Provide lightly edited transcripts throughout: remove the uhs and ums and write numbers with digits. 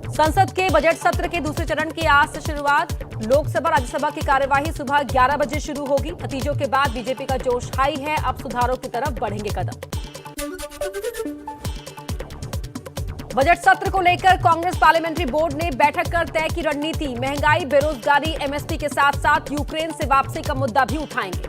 संसद के बजट सत्र के दूसरे चरण की आज से शुरुआत। लोकसभा राज्यसभा की कार्यवाही सुबह 11 बजे शुरू होगी। नतीजों के बाद बीजेपी का जोश हाई है, अब सुधारों की तरफ बढ़ेंगे कदम। बजट सत्र को लेकर कांग्रेस पार्लियामेंट्री बोर्ड ने बैठक कर तय की रणनीति। महंगाई, बेरोजगारी, एमएसपी के साथ साथ यूक्रेन से वापसी का मुद्दा भी उठाएंगे।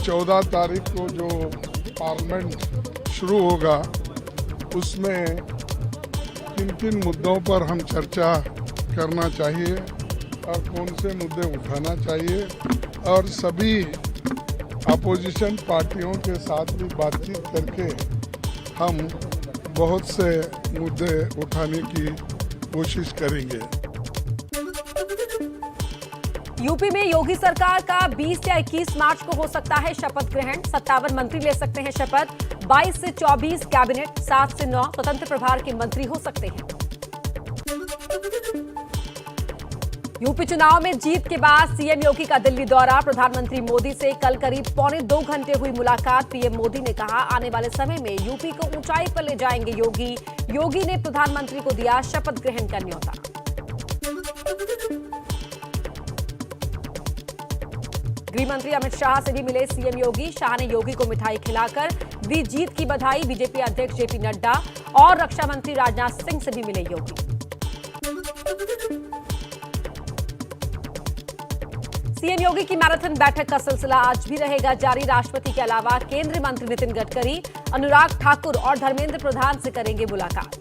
14 तारीख को जो पार्लियामेंट शुरू होगा उसमें किन किन मुद्दों पर हम चर्चा करना चाहिए और कौन से मुद्दे उठाना चाहिए, और सभी अपोजिशन पार्टियों के साथ भी बातचीत करके हम बहुत से मुद्दे उठाने की कोशिश करेंगे। यूपी में योगी सरकार का 20 या 21 मार्च को हो सकता है शपथ ग्रहण। 57 मंत्री ले सकते हैं शपथ। 22 से 24 कैबिनेट, 7 से 9 स्वतंत्र प्रभार के मंत्री हो सकते हैं। यूपी चुनाव में जीत के बाद सीएम योगी का दिल्ली दौरा। प्रधानमंत्री मोदी से कल करीब 1.25 घंटे हुई मुलाकात। पीएम मोदी ने कहा, आने वाले समय में यूपी को ऊंचाई पर ले जाएंगे योगी। योगी ने प्रधानमंत्री को दिया शपथ ग्रहण का न्योता। गृह मंत्री अमित शाह से भी मिले सीएम योगी। शाह ने योगी को मिठाई खिलाकर दी जीत की बधाई। बीजेपी अध्यक्ष जेपी नड्डा और रक्षा मंत्री राजनाथ सिंह से भी मिले योगी। सीएम योगी की मैराथन बैठक का सिलसिला आज भी रहेगा जारी। राष्ट्रपति के अलावा केंद्रीय मंत्री नितिन गडकरी, अनुराग ठाकुर और धर्मेंद्र प्रधान से करेंगे मुलाकात।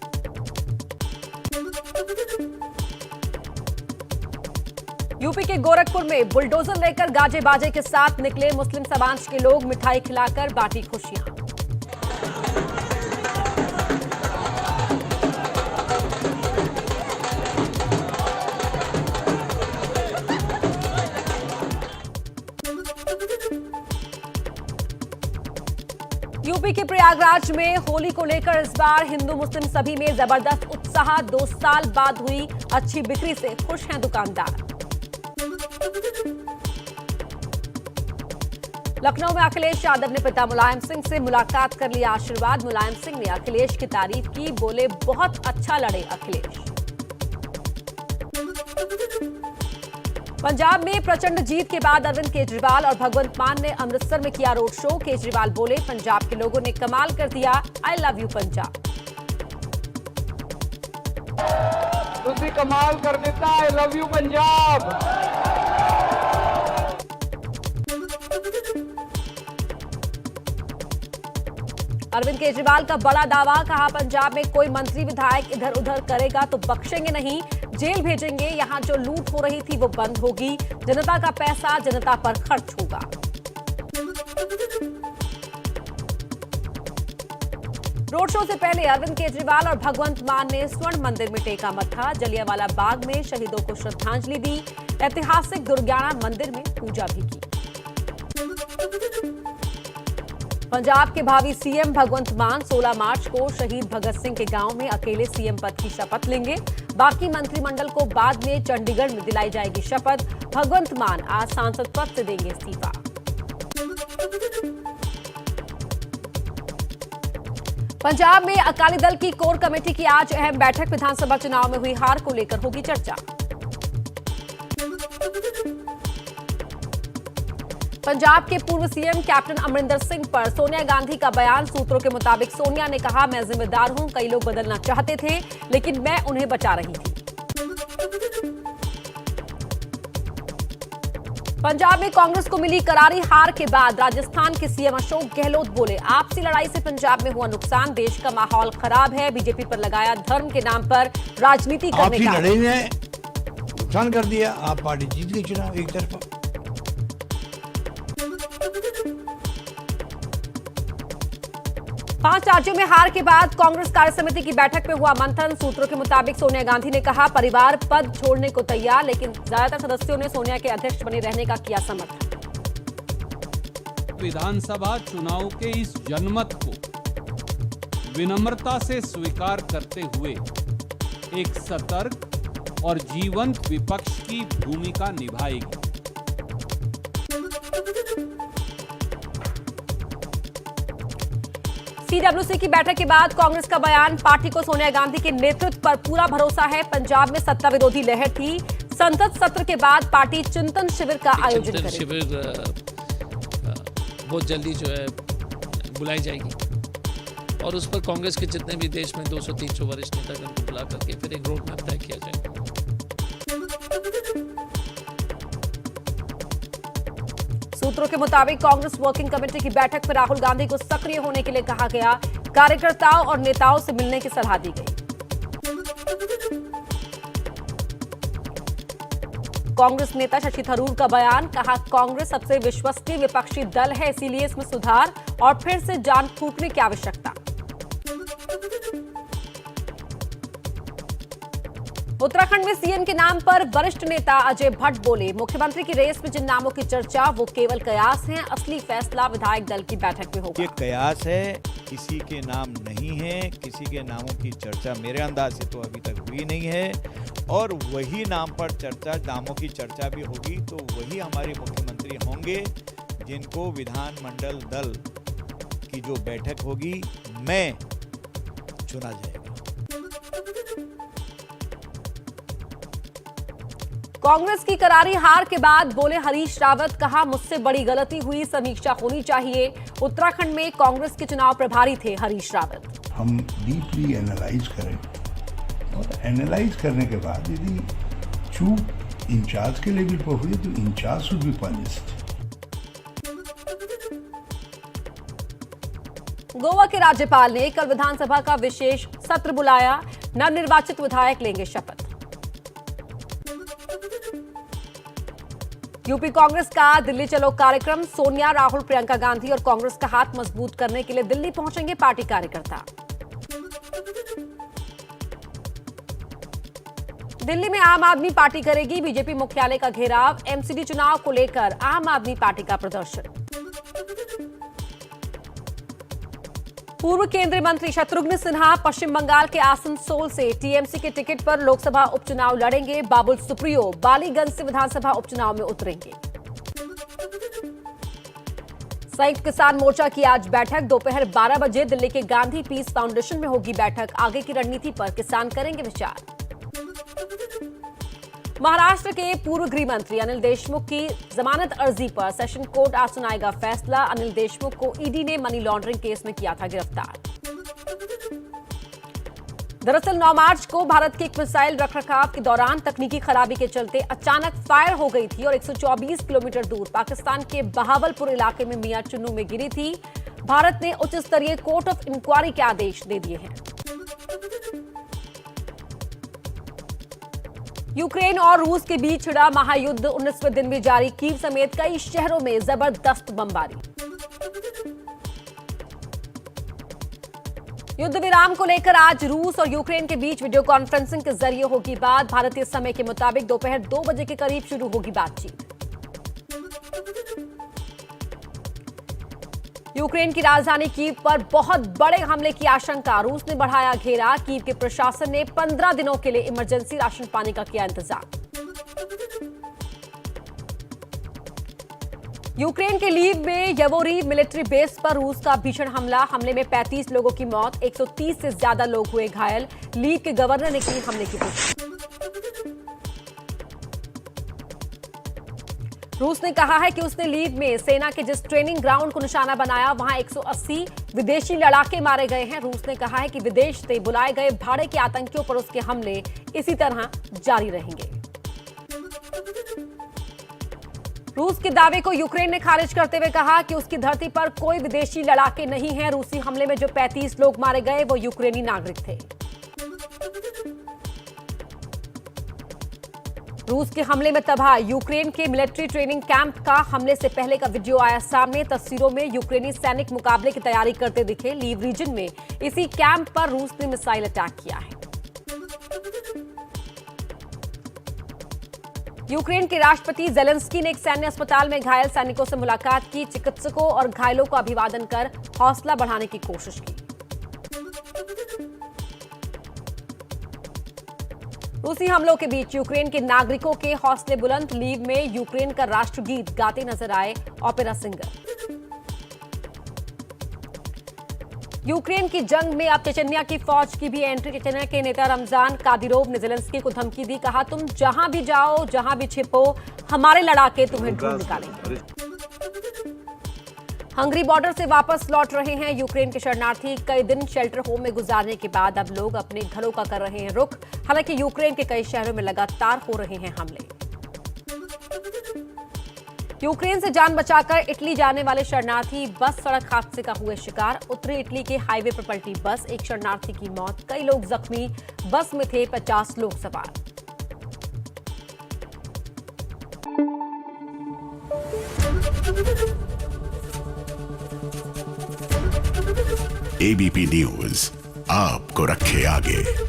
यूपी के गोरखपुर में बुलडोजर लेकर गाजे बाजे के साथ निकले मुस्लिम समाज के लोग। मिठाई खिलाकर बांटी खुशियां। यूपी के प्रयागराज में होली को लेकर इस बार हिंदू मुस्लिम सभी में जबरदस्त उत्साह। 2 साल बाद हुई अच्छी बिक्री से खुश हैं दुकानदार। लखनऊ में अखिलेश यादव ने पिता मुलायम सिंह से मुलाकात कर लिया आशीर्वाद। मुलायम सिंह ने अखिलेश की तारीफ की, बोले बहुत अच्छा लड़े अखिलेश। पंजाब में प्रचंड जीत के बाद अरविंद केजरीवाल और भगवंत मान ने अमृतसर में किया रोड शो। केजरीवाल बोले, पंजाब के लोगों ने कमाल कर दिया, आई लव यू पंजाब। तुसी कमाल कर देता, I love you Punjab. Arvind Kejriwal का बड़ा दावा, कहा पंजाब में कोई मंत्री विधायक इधर उधर करेगा तो बख्शेंगे नहीं, जेल भेजेंगे। यहां जो लूट हो रही थी वो बंद होगी। जनता का पैसा जनता पर खर्च होगा। रोड शो से पहले अरविंद केजरीवाल और भगवंत मान ने स्वर्ण मंदिर में टेका मत्था। जलियांवाला बाग में शहीदों को श्रद्धांजलि दी। ऐतिहासिक दुर्गाना मंदिर में पूजा भी की। पंजाब के भावी सीएम भगवंत मान 16 मार्च को शहीद भगत सिंह के गांव में अकेले सीएम पद की शपथ लेंगे। बाकी मंत्रिमंडल को बाद में चंडीगढ़ में दिलाई जाएगी शपथ। भगवंत मान आज सांसद पद से देंगे इस्तीफा। पंजाब में अकाली दल की कोर कमेटी की आज अहम बैठक। विधानसभा चुनाव में हुई हार को लेकर होगी चर्चा। पंजाब के पूर्व सीएम कैप्टन अमरिंदर सिंह पर सोनिया गांधी का बयान। सूत्रों के मुताबिक सोनिया ने कहा, मैं जिम्मेदार हूं, कई लोग बदलना चाहते थे लेकिन मैं उन्हें बचा रही थी। पंजाब में कांग्रेस को मिली करारी हार के बाद राजस्थान के सीएम अशोक गहलोत बोले, आपसी लड़ाई से पंजाब में हुआ नुकसान, देश का माहौल खराब है। बीजेपी पर लगाया धर्म के नाम पर राजनीति करने का। आपसी लड़ाई ने नुकसान कर दिया, आप पार्टी जीत गई चुनाव एक तरफा। पांच राज्यों में हार के बाद कांग्रेस कार्यसमिति की बैठक में हुआ मंथन। सूत्रों के मुताबिक सोनिया गांधी ने कहा, परिवार पद छोड़ने को तैयार, लेकिन ज्यादातर सदस्यों ने सोनिया के अध्यक्ष बने रहने का किया समर्थन। विधानसभा चुनाव के इस जनमत को विनम्रता से स्वीकार करते हुए एक सतर्क और जीवंत विपक्ष की भूमिका निभाएगी। टीडब्ल्यूसी की बैठक के बाद कांग्रेस का बयान, पार्टी को सोनिया गांधी के नेतृत्व पर पूरा भरोसा है। पंजाब में सत्ता विरोधी लहर थी। संसद सत्र के बाद पार्टी चिंतन शिविर का आयोजन चिंतन करेगी। शिविर बहुत जल्दी जो है बुलाई जाएगी और उस पर कांग्रेस के जितने भी देश में 200-300 वरिष्ठ नेता को बुला करके फिर एक रोड मैप तय किया जाएगा। सूत्रों के मुताबिक कांग्रेस वर्किंग कमेटी की बैठक में राहुल गांधी को सक्रिय होने के लिए कहा गया। कार्यकर्ताओं और नेताओं से मिलने की सलाह दी गई। कांग्रेस नेता शशि थरूर का बयान, कहा कांग्रेस सबसे विश्वसनीय विपक्षी दल है, इसीलिए इसमें सुधार और फिर से जान फूंकने की आवश्यकता। उत्तराखंड में सीएम के नाम पर वरिष्ठ नेता अजय भट्ट बोले, मुख्यमंत्री की रेस में जिन नामों की चर्चा वो केवल कयास हैं, असली फैसला विधायक दल की बैठक में होगा। ये कयास है, किसी के नाम नहीं है, किसी के नामों की चर्चा मेरे अंदाज से तो अभी तक हुई नहीं है और वही नाम पर चर्चा, नामों की चर्चा भी होगी तो वही हमारे मुख्यमंत्री होंगे जिनको विधानमंडल दल की जो बैठक होगी में चुना जाएगा। कांग्रेस की करारी हार के बाद बोले हरीश रावत, कहा मुझसे बड़ी गलती हुई, समीक्षा होनी चाहिए। उत्तराखंड में कांग्रेस के चुनाव प्रभारी थे हरीश रावत। हम डीपली एनालाइज करें और एनालाइज करने के बाद यदि चूक इंचार्ज के लेवल पर हुई तो incharge should be punished. Goa के राज्यपाल ने कल विधानसभा का विशेष सत्र बुलाया। नवनिर्वाचित विधायक लेंगे शपथ। यूपी कांग्रेस का दिल्ली चलो कार्यक्रम, सोनिया, राहुल, प्रियंका गांधी और कांग्रेस का हाथ मजबूत करने के लिए दिल्ली पहुंचेंगे पार्टी कार्यकर्ता। दिल्ली में आम आदमी पार्टी करेगी बीजेपी मुख्यालय का घेराव। एमसीडी चुनाव को लेकर आम आदमी पार्टी का प्रदर्शन। पूर्व केंद्रीय मंत्री शत्रुघ्न सिन्हा पश्चिम बंगाल के आसनसोल से टीएमसी के टिकट पर लोकसभा उपचुनाव लड़ेंगे। बाबुल सुप्रियो बालीगंज से विधानसभा उपचुनाव में उतरेंगे। संयुक्त किसान मोर्चा की आज बैठक, दोपहर 12 बजे दिल्ली के गांधी पीस फाउंडेशन में होगी बैठक। आगे की रणनीति पर किसान करेंगे विचार। महाराष्ट्र के पूर्व गृह मंत्री अनिल देशमुख की जमानत अर्जी पर सेशन कोर्ट आज सुनाएगा फैसला। अनिल देशमुख को ईडी ने मनी लॉन्ड्रिंग केस में किया था गिरफ्तार। दरअसल 9 मार्च को भारत के एक मिसाइल रखरखाव के दौरान तकनीकी खराबी के चलते अचानक फायर हो गई थी और 124 किलोमीटर दूर पाकिस्तान के बहावलपुर इलाके में मियां चुन्नू में गिरी थी। भारत ने उच्च स्तरीय कोर्ट ऑफ इंक्वायरी के आदेश दे दिए हैं। यूक्रेन और रूस के बीच छिड़ा महायुद्ध 19वें दिन भी जारी। कीव समेत कई शहरों में जबरदस्त बमबारी। युद्ध विराम को लेकर आज रूस और यूक्रेन के बीच वीडियो कॉन्फ्रेंसिंग के जरिए होगी बात। भारतीय समय के मुताबिक दोपहर 2 बजे के करीब शुरू होगी बातचीत। यूक्रेन की राजधानी कीव पर बहुत बड़े हमले की आशंका। रूस ने बढ़ाया घेरा। कीव के प्रशासन ने 15 दिनों के लिए इमरजेंसी राशन पानी का किया इंतजाम। यूक्रेन के लीव में यवोरीव मिलिट्री बेस पर रूस का भीषण हमला। हमले में 35 लोगों की मौत, 130 से ज्यादा लोग हुए घायल। लीव के गवर्नर ने की हमले की पुष्टि। रूस ने कहा है कि उसने लीव में सेना के जिस ट्रेनिंग ग्राउंड को निशाना बनाया वहां 180 विदेशी लड़ाके मारे गए हैं। रूस ने कहा है कि विदेश से बुलाए गए भाड़े के आतंकियों पर उसके हमले इसी तरह जारी रहेंगे। रूस के दावे को यूक्रेन ने खारिज करते हुए कहा कि उसकी धरती पर कोई विदेशी लड़ाके नहीं हैं। रूसी हमले में जो 35 लोग मारे गए वो यूक्रेनी नागरिक थे। रूस के हमले में तबाह यूक्रेन के मिलिट्री ट्रेनिंग कैंप का हमले से पहले का वीडियो आया सामने। तस्वीरों में यूक्रेनी सैनिक मुकाबले की तैयारी करते दिखे। लीव रीजन में इसी कैंप पर रूस ने मिसाइल अटैक किया है। यूक्रेन के राष्ट्रपति जेलेंस्की ने एक सैन्य अस्पताल में घायल सैनिकों से मुलाकात की। चिकित्सकों और घायलों को अभिवादन कर हौसला बढ़ाने की कोशिश की। रूसी हमलों के बीच यूक्रेन के नागरिकों के हौसले बुलंद। लीव में यूक्रेन का राष्ट्रगीत गाते नजर आए ओपेरा सिंगर। यूक्रेन की जंग में अब चेचन्या की फौज की भी एंट्री। चेचन्या के नेता रमजान कादिरोव ने जेलेंस्की को धमकी दी, कहा तुम जहां भी जाओ, जहां भी छिपो, हमारे लड़ाके तुम्हें ढूंढ निकालेंगे। हंगरी बॉर्डर से वापस लौट रहे हैं यूक्रेन के शरणार्थी। कई दिन शेल्टर होम में गुजारने के बाद अब लोग अपने घरों का कर रहे हैं रुख। हालांकि यूक्रेन के कई शहरों में लगातार हो रहे हैं हमले। यूक्रेन से जान बचाकर इटली जाने वाले शरणार्थी बस सड़क हादसे का हुए शिकार। उत्तरी इटली के हाईवे पर पलटी बस, एक शरणार्थी की मौत, कई लोग जख्मी। बस में थे 50 लोग सवार। एबीपी न्यूज आपको रखे आगे।